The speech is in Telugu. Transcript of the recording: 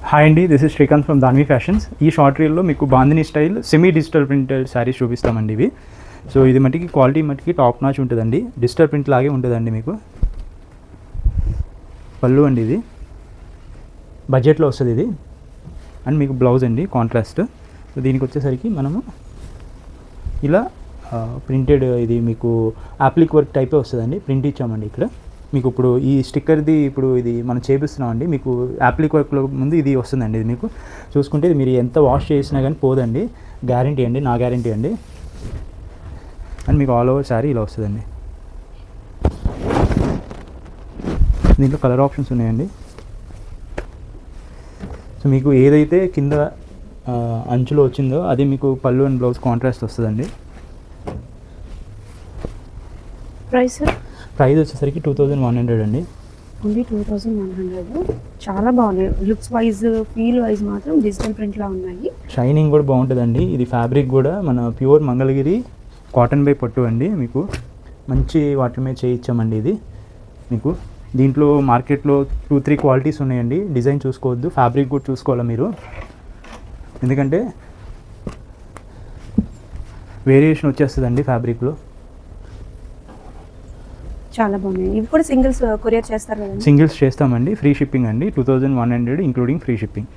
హాయ్ అండి, this is Srikanth from Danvi fashions. ఈ షార్ట్ రీల్లో మీకు bandhani style semi digital printed sarees చూపిస్తామండి ఇవి. సో ఇది మట్టికి క్వాలిటీ మట్టికి టాప్ నాచ్ ఉంటుందండి. డిజిటల్ ప్రింట్ లాగే ఉంటుందండి. మీకు పళ్ళు అండి, ఇది బడ్జెట్లో వస్తుంది ఇది. అండ్ మీకు బ్లౌజ్ అండి కాంట్రాస్ట్. సో దీనికి వచ్చేసరికి మనము ఇలా ప్రింటెడ్ ఇది మీకు యాప్లిక్ వర్క్ టైపే వస్తుందండి. ప్రింట్ ఇచ్చామండి ఇక్కడ. మీకు ఇప్పుడు ఈ స్టిక్కర్ది ఇప్పుడు ఇది మనం చేపిస్తున్నామండి. మీకు యాప్లిక్ వర్క్లో ముందు ఇది వస్తుందండి. ఇది మీకు చూసుకుంటే ఇది మీరు ఎంత వాష్ చేసినా కానీ పోదండి. గ్యారంటీ అండి, నా గ్యారంటీ అండి. అండ్ మీకు ఆల్ ఓవర్ శారీ ఇలా వస్తుందండి. దీంట్లో కలర్ ఆప్షన్స్ ఉన్నాయండి. సో మీకు ఏదైతే కింద అంచులో వచ్చిందో అది మీకు పళ్ళు అండ్ బ్లౌజ్ కాంట్రాస్ట్ వస్తుందండి. ప్రైస్ వచ్చేసరికి 2100 అండి. ఓన్లీ 2100. చాలా బాగున్నాయి. లుక్స్ వైజ్, ఫీల్ వైజ్ మాత్రం డిజిటల్ ప్రింట్లా ఉన్నాయి. షైనింగ్ కూడా బాగుంటుందండి. ఇది ఫ్యాబ్రిక్ కూడా మన ప్యూర్ మంగళగిరి కాటన్ బై పట్టు అండి. మీకు మంచి వాటి మీద చేయించామండి. ఇది మీకు దీంట్లో మార్కెట్లో 2-3 క్వాలిటీస్ ఉన్నాయండి. డిజైన్ చూసుకోవద్దు, ఫ్యాబ్రిక్ కూడా చూసుకోవాలి మీరు. ఎందుకంటే వేరియేషన్ వచ్చేస్తుందండి ఫ్యాబ్రిక్లో. చాలా బాగున్నాయి. ఇవి కూడా సింగిల్స్ కొరియర్ చేస్తారు కదా? సింగిల్స్ చేస్తామండి. ఫ్రీ షిప్పింగ్ అండి. 2100 ఇంక్లూడింగ్ ఫ్రీ షిప్పింగ్.